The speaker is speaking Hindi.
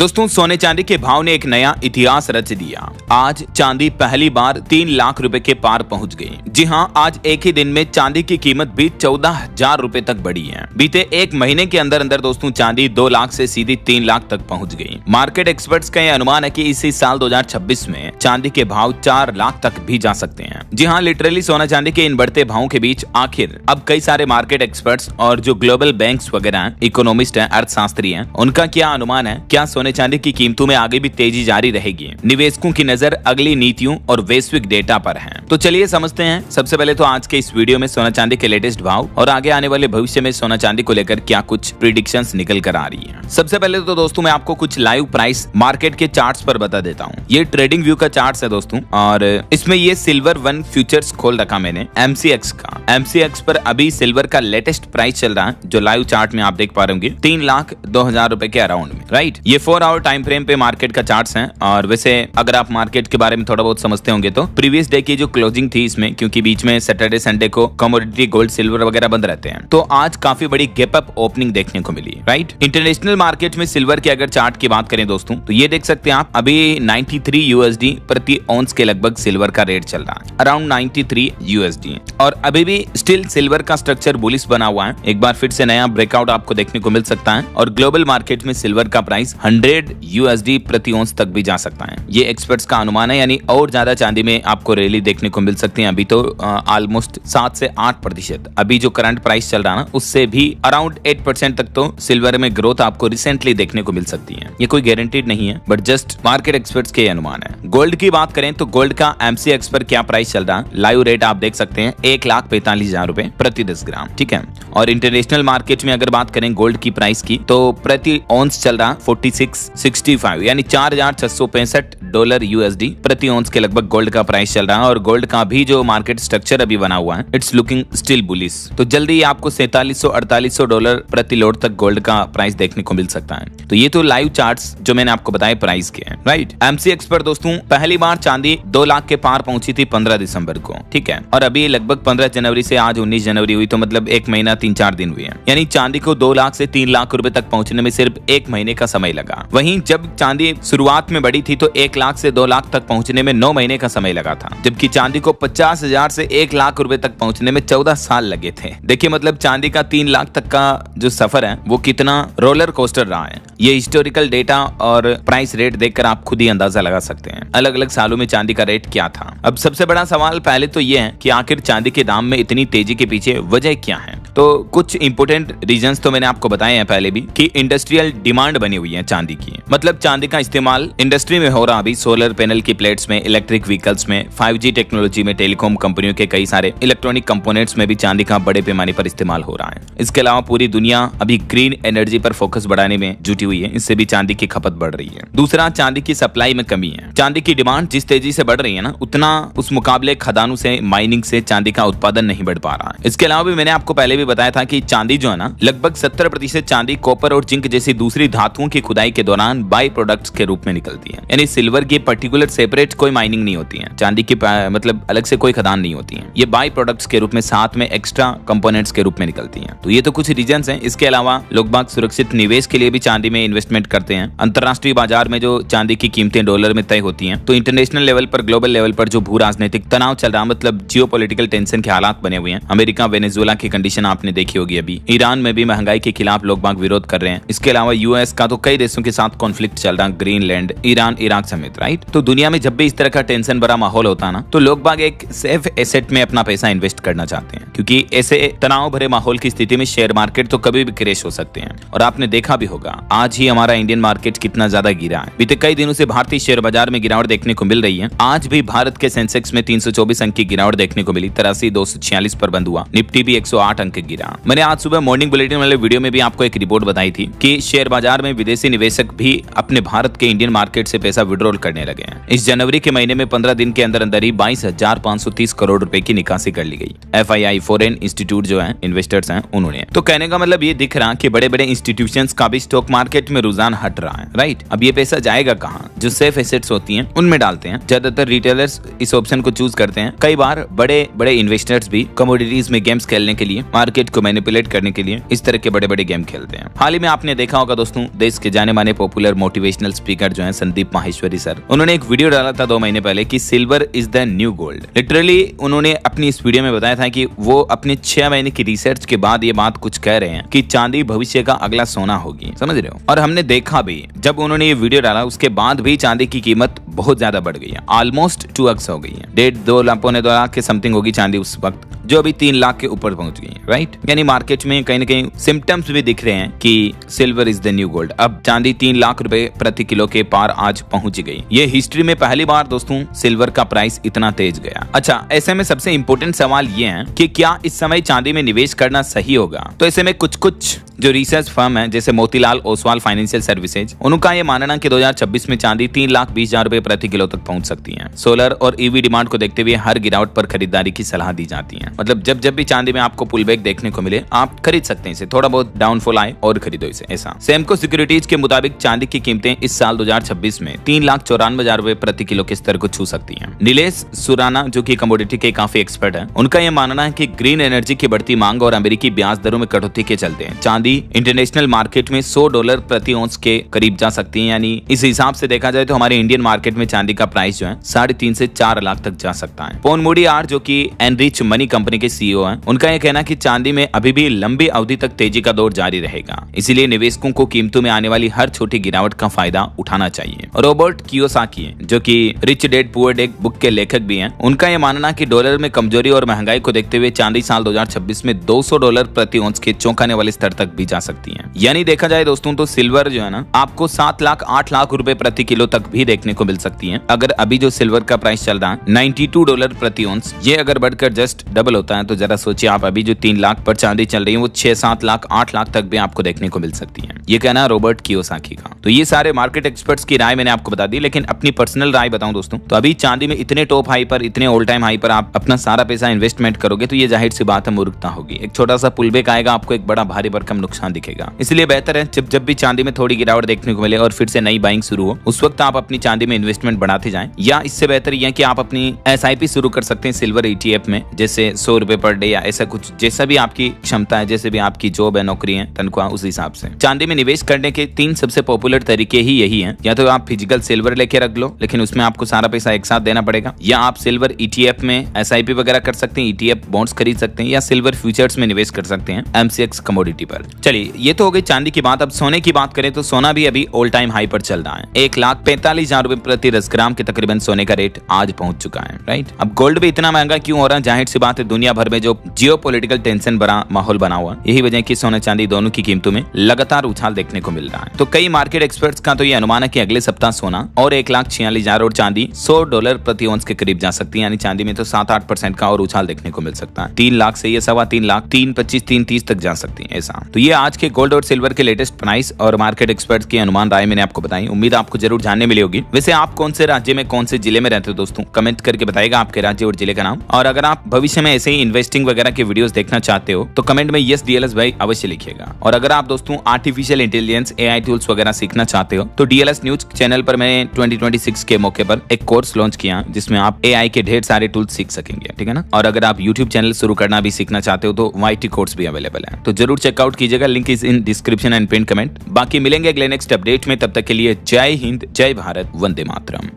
दोस्तों, सोने चांदी के भाव ने एक नया इतिहास रच दिया। आज चांदी पहली बार 3 लाख रुपए के पार पहुंच गई। जी हां, आज एक ही दिन में चांदी की कीमत भी 14,000 रुपए तक बढ़ी है। बीते एक महीने के अंदर अंदर दोस्तों चांदी 2 लाख से सीधी 3 लाख तक पहुंच गई। मार्केट एक्सपर्ट्स का यह अनुमान है कि इसी साल 2026 में चांदी के भाव 4 लाख तक भी जा सकते हैं। जी हां, लिटरली सोना चांदी के इन बढ़ते भावों के बीच आखिर अब कई सारे मार्केट एक्सपर्ट्स और जो ग्लोबल बैंक्स वगैरह इकोनॉमिस्ट हैं, अर्थशास्त्री हैं, उनका क्या अनुमान है? क्या सोने चांदी की कीमतों में आगे भी तेजी जारी रहेगी? निवेशकों की नजर अगली नीतियों और वैश्विक डेटा पर है। तो चलिए समझते हैं। सबसे पहले तो आज के इस वीडियो में सोना चांदी के लेटेस्ट भाव और आगे आने वाले भविष्य में सोना चांदी को लेकर क्या कुछ प्रिडिक्शंस निकल कर आ रही है। सबसे पहले तो दोस्तों मैं आपको कुछ लाइव प्राइस मार्केट के चार्ट्स पर बता देता हूँ। ये ट्रेडिंग व्यू का चार्ट है दोस्तों, और इसमें ये सिल्वर 1 फ्यूचर्स खोल रखा मैंने MCX का। MCX पर अभी सिल्वर का लेटेस्ट प्राइस चल रहा है, जो लाइव चार्ट में आप देख पा रहे होंगे 3,02,000 रुपए के अराउंड में, राइट। ये 4 आवर टाइम फ्रेम पे मार्केट का चार्ट्स हैं। और वैसे अगर आप मार्केट के बारे में थोड़ा बहुत समझते होंगे तो प्रीवियस डे की जो क्लोजिंग थी इसमें, क्योंकि बीच में सैटरडे संडे को कमोडिटी गोल्ड सिल्वर वगैरह बंद रहते हैं, तो आज काफी बड़ी गैप अप ओपनिंग देखने को मिली, राइट। इंटरनेशनल मार्केट में सिल्वर के अगर चार्ट की बात करें दोस्तों, तो ये देख सकते हैं आप, अभी 93 USD प्रति ऑन्स के लगभग सिल्वर का रेट चल रहा है, अराउंड 93 USD। और अभी भी स्टिल सिल्वर का स्ट्रक्चर बुलिश बना हुआ है। एक बार फिर से नया ब्रेकआउट आपको देखने को मिल सकता है और ग्लोबल मार्केट में सिल्वर का प्राइस 100 USD प्रति ऑन्स तक भी जा सकता है। ये एक्सपर्ट्स का अनुमान है, यानी और ज्यादा चांदी में आपको रैली देखने को मिल सकती है। अभी तो ऑलमोस्ट 7 से 8%, अभी जो करंट प्राइस चल रहा है ना, उससे भी अराउंड 8% तक तो सिल्वर में ग्रोथ आपको रिसेंटली देखने को मिल सकती है। ये कोई गारंटीड नहीं है, बट जस्ट मार्केट एक्सपर्ट्स के अनुमान है। गोल्ड की बात करें तो गोल्ड का MCX पर क्या प्राइस चल रहा है, लाइव रेट आप देख सकते हैं 1,45,000 रुपए प्रति 10 ग्राम, ठीक है। और इंटरनेशनल मार्केट में अगर बात करें गोल्ड की प्राइस की, तो प्रति ऑन्स चल रहा 4665, यानी $4,665 USD प्रति ऑन्स के लगभग गोल्ड का प्राइस चल रहा है। और गोल्ड का भी जो मार्केट स्ट्रक्चर अभी बना हुआ है, इट्स लुकिंग स्टिल बुलिश। तो जल्दी ही आपको $4700-4800 प्रति लोड तक गोल्ड का प्राइस देखने को मिल सकता है। तो ये तो लाइव चार्ट्स जो मैंने आपको बताया प्राइस के हैं, राइट। MCX पर दोस्तों पहली बार चांदी 2 लाख के पार पहुंची थी 15 दिसंबर को, ठीक है। और अभी लगभग 15 जनवरी से आज 19 जनवरी हुई, तो मतलब 1 महीना 3-4 दिन हुए हैं। यानी चांदी को 2 लाख से 3 लाख रुपए तक पहुंचने में सिर्फ 1 महीने का समय लगा। वहीं जब चांदी शुरुआत में बढ़ी थी तो 1 लाख से 2 लाख तक पहुंचने में 9 महीने का समय लगा था, जबकि चांदी को 50,000 से 1 लाख रुपए तक पहुंचने में 14 साल लगे थे। देखिए मतलब चांदी का 3 लाख तक का जो सफर है वो कितना रोलर कोस्टर रहा है। ये हिस्टोरिकल डेटा और प्राइस रेट देखकर आप खुद ही अंदाजा लगा सकते हैं अलग अलग सालों में चांदी का रेट क्या था। अब सबसे बड़ा सवाल पहले तो ये है कि आखिर चांदी के दाम में इतनी तेजी के पीछे वजह क्या है। तो कुछ इंपोर्टेंट रीजंस तो मैंने आपको बताए हैं पहले भी, कि इंडस्ट्रियल डिमांड बनी हुई है चांदी की। मतलब चांदी का इस्तेमाल इंडस्ट्री में हो रहा अभी, सोलर पैनल की प्लेट्स में, इलेक्ट्रिक व्हीकल्स में, 5G टेक्नोलॉजी में, टेलीकॉम कंपनियों के कई सारे इलेक्ट्रॉनिक कंपोनेंट्स में भी चांदी का बड़े पैमाने पर इस्तेमाल हो रहा है। इसके अलावा पूरी दुनिया अभी ग्रीन एनर्जी पर फोकस बढ़ाने में जुटी हुई है, इससे भी चांदी की खपत बढ़ रही है। दूसरा, चांदी की सप्लाई में कमी है। चांदी की डिमांड जिस तेजी से बढ़ रही है ना, उतना उस मुकाबले खदानों से, माइनिंग से चांदी का उत्पादन नहीं बढ़ पा रहा है। इसके अलावा भी मैंने आपको पहले भी बताया था कि चांदी जो है ना, लगभग 70% चांदी कॉपर और जिंक जैसी दूसरी धातुओं की खुदाई के दौरान बाई प्रोडक्ट्स के रूप में निकलती है। यानी सिल्वर की पर्टिकुलर सेपरेट कोई माइनिंग नहीं होती है, चांदी की मतलब अलग से कोई खदान नहीं होती है। ये बाई प्रोडक्ट्स के रूप में साथ में एक्स्ट्रा कंपोनेंट्स के रूप में निकलती हैं। तो ये तो कुछ रीजंस हैं। इसके अलावा लोग बाग सुरक्षित निवेश के लिए भी चांदी में इन्वेस्टमेंट करते हैं। अंतरराष्ट्रीय बाजार में जो चांदी की कीमतें डॉलर में तय होती हैं, तो इंटरनेशनल लेवल पर, ग्लोबल लेवल पर जो भू राजनीतिक तनाव चल रहा, मतलब जियोपॉलिटिकल टेंशन के हालात बने हुए हैं। अमेरिका वेनेजुएला की कंडीशन आपने देखी होगी, अभी ईरान में भी महंगाई के खिलाफ लोग बाग विरोध कर रहे हैं। इसके अलावा US का तो कई देशों के साथ कॉन्फ्लिक्ट चल रहा, ग्रीनलैंड, ईरान, इराक समेत, राइट। तो दुनिया में जब भी इस तरह का टेंशन भरा माहौल होता है ना, तो लोग बाग एक सेफ एसेट में अपना पैसा इन्वेस्ट करना चाहते हैं, क्योंकि ऐसे तनाव भरे माहौल की स्थिति में शेयर मार्केट तो कभी भी क्रैश हो सकते हैं। और आपने देखा भी होगा आज ही हमारा इंडियन मार्केट कितना ज्यादा गिरा है। बीते कई दिनों से भारतीय शेयर बाजार में गिरावट देखने को मिल रही है। आज भी भारत के सेंसेक्स में 324 अंक की गिरावट देखने को मिली, 83,246 पर बंद हुआ। निफ्टी भी 108 अंक गिरा। मैंने आज सुबह मॉर्निंग बुलेटिन वाले वीडियो में भी आपको एक रिपोर्ट बताई थी कि शेयर बाजार में विदेशी निवेशक भी अपने भारत के इंडियन मार्केट से पैसा विड्रॉ कंट्रोल करने लगे हैं। इस जनवरी के महीने में 15 दिन के अंदर अंदर ही 22,530 करोड़ रुपए की निकासी कर ली गई। FII फॉरेन इंस्टीट्यूट जो है इन्वेस्टर्स हैं उन्होंने। तो कहने का मतलब ये दिख रहा कि बड़े बड़े इंस्टीट्यूशंस का भी स्टॉक मार्केट में रुझान हट रहा है, राइट। अब ये पैसा जाएगा कहाँ? जो सेफ एसेट्स होती हैं उनमें डालते हैं। ज्यादातर रिटेलर्स इस ऑप्शन को चूज करते हैं। कई बार बड़े बड़े इन्वेस्टर्स भी कमोडिटीज में गेम्स खेलने के लिए, मार्केट को मैनिपुलेट करने के लिए इस तरह के बड़े बड़े गेम खेलते हैं। हाल ही में आपने देखा होगा दोस्तों, देश के जाने माने पॉपुलर मोटिवेशनल स्पीकर जो है संदीप माहेश्वरी सर, उन्होंने एक वीडियो डाला था 2 महीने पहले कि silver is the new gold. Literally उन्होंने अपनी इस वीडियो में बताया था कि वो अपने 6 महीने की रिसर्च के बाद ये बात कुछ कह रहे हैं कि चांदी भविष्य का अगला सोना होगी, समझ रहे हो। और हमने देखा भी, जब उन्होंने ये वीडियो डाला उसके बाद भी चांदी की कीमत बहुत ज्यादा बढ़ गई है, ऑलमोस्ट 2x हो गई है। 1.5-2 लाख, 2.25 लाख के समथिंग होगी चांदी उस वक्त, जो अभी 3 लाख के ऊपर पहुंच गई है, राइट। यानी मार्केट में कहीं ना कहीं सिम्टम्स भी दिख रहे हैं कि silver is the new gold. अब चांदी 3 लाख रुपए प्रति किलो के पार आज पहुंच गई। ये हिस्ट्री में पहली बार दोस्तों सिल्वर का प्राइस इतना तेज गया। अच्छा, ऐसे में सबसे इंपॉर्टेंट सवाल ये है कि क्या इस समय चांदी में निवेश करना सही होगा? तो ऐसे में कुछ जो रिसर्च फर्म है जैसे मोतीलाल ओसवाल फाइनेंशियल सर्विसेज, उनका ये मानना कि 2026 में चांदी 3,20,000 रुपए प्रति किलो तक पहुंच सकती है। सोलर और ईवी डिमांड को देखते हुए हर गिरावट पर खरीदारी की सलाह दी जाती है। मतलब जब भी चांदी में आपको पुल बैक देखने को मिले आप खरीद सकते हैं इसे, थोड़ा बहुत डाउनफॉल आए और खरीदो इसे, ऐसा। सेमको सिक्योरिटीज के मुताबिक चांदी की कीमतें इस साल 2026 में 3,94,000 रुपए प्रति किलो के स्तर को छू सकती हैं। नीलेश सुराना जो कि कमोडिटी के काफी एक्सपर्ट हैं, उनका यह मानना है कि ग्रीन एनर्जी की बढ़ती मांग और अमेरिकी ब्याज दरों में कटौती के चलते हैं चांदी इंटरनेशनल मार्केट में $100 प्रति औंस के करीब जा सकती है। यानी इस हिसाब से देखा जाए तो हमारे इंडियन मार्केट में चांदी का प्राइस जो है 3.5 से 4 लाख तक जा सकता है। पॉन मूडी आर जो कि एनरिच मनी कंपनी के CEO हैं, उनका यह कहना कि चांदी में अभी भी लंबी अवधि तक तेजी का दौर जारी रहेगा, इसीलिए निवेशकों को कीमतों में आने वाली हर छोटी गिरावट का फायदा उठाना चाहिए। रॉबर्ट कियोसाकी जो कि rich dad poor dad book के लेखक भी हैं, उनका यह मानना कि डॉलर में कमजोरी और महंगाई को देखते हुए चांदी साल 2026 में $200 प्रति औंस के चौंकाने वाले स्तर तक भी जा सकती है। यानी देखा जाए दोस्तों तो सिल्वर जो है ना आपको 7 लाख 8 लाख रुपए प्रति किलो तक भी देखने को मिल सकती है। अगर अभी जो सिल्वर का प्राइस चल रहा है $92 प्रति औंस, ये अगर बढ़कर जस्ट डबल होता है तो जरा सोचिए आप, अभी जो 3 लाख पर चांदी चल रही है वो 6-7 लाख 8 लाख तक भी आपको देखने को मिल सकती है। ये कहना है रॉबर्ट कियोसाकी का। तो ये सारे मार्केट एक्सपर्ट्स की राय मैंने आपको बता दी, लेकिन अपनी पर्सनल राय बताऊं दोस्तों तो अभी चांदी में इतने टॉप हाई पर, इतने ऑल टाइम हाई पर आप अपना सारा पैसा इन्वेस्टमेंट करोगे तो ये जाहिर सी बात है मूर्खता होगी। एक छोटा सा पुल बैक आएगा, आपको एक बड़ा भारी भरकम नुकसान दिखेगा। इसलिए बेहतर है जब भी चांदी में थोड़ी गिरावट देखने को मिले और फिर से नई बाइंग शुरू हो, उस वक्त आप अपनी चांदी में इन्वेस्टमेंट बढ़ाते जाएं। या इससे बेहतर यह कि आप अपनी SIP शुरू कर सकते हैं सिल्वर ETF में, जैसे 100 रुपए पर डे या ऐसा कुछ, जैसा भी आपकी क्षमता है, जैसे भी आपकी जॉब है, नौकरी है, तनख्वाह, उस हिसाब से। चांदी में निवेश करने के 3 सबसे पॉपुलर तरीके ही यही हैं। या तो आप फिजिकल सिल्वर लेके रख लो, लेकिन उसमें आपको सारा पैसा एक साथ देना पड़ेगा, या आप सिल्वर ETF में SIP वगैरह कर सकते हैं, ETF बॉन्ड्स खरीद सकते हैं, या सिल्वर फ्यूचर्स में निवेश कर सकते हैं MCX कमोडिटी पर। चलिए ये तो हो गई चांदी की बात। अब सोने की बात करें तो सोना भी अभी ऑल टाइम हाई पर चल रहा है। 1,45,000 रुपए प्रति 10 ग्राम के तकरीबन सोने का रेट आज पहुंच चुका है, राइट। अब गोल्ड भी इतना महंगा क्यों हो रहा है? जाहिर सी बात है दुनिया भर में जो जियोपॉलिटिकल टेंशन भरा माहौल बना हुआ, यही वजह कि सोना चांदी दोनों की कीमतों में लगातार उछाल देखने को मिल रहा है। तो कई मार्केट एक्सपर्ट्स का तो ये अनुमान है कि अगले सप्ताह सोना और 1,46,000 और चांदी $100 प्रति औंस के करीब जा सकती है। यानी चांदी में तो 7-8% का और उछाल देखने को मिल सकता है। 3 लाख से ये 3.25 लाख, 3.25, 3.30 तक जा सकती है, ऐसा। तो ये आज के गोल्ड और सिल्वर के लेटेस्ट प्राइस और मार्केट एक्सपर्ट्स की अनुमान राय मैंने आपको बताई। उम्मीद आपको जरूर जानने मिली होगी। वैसे आप कौन से राज्य में, कौन से जिले में रहते हो दोस्तों? कमेंट करके बताइएगा आपके राज्य और जिले का नाम। और अगर आप भविष्य में ऐसे ही इन्वेस्टिंग वगैरह के वीडियोस देखना चाहते हो तो कमेंट में यस DLS भाई अवश्य लिखिएगा। और अगर आप दोस्तों आर्टिफिशियल इंटेलिजेंस AI टूल्स वगैरह सीखना चाहते हो तो DLS न्यूज चैनल पर मैंने 2026 के मौके पर एक कोर्स लॉन्च किया जिसमें आप AI के ढेर सारे टूल्स सीख सकेंगे, ठीक है ना। और अगर आप YouTube चैनल शुरू करना भी सीखना चाहते हो तो YT कोर्स भी अवेलेबल है, तो जरूर चेकआउट कीजिएगा। Link is in description and pin comment. बाकी मिलेंगे अगले नेक्स्ट अपडेट में, तब तक के लिए जय हिंद, जय भारत, वंदे मातरम।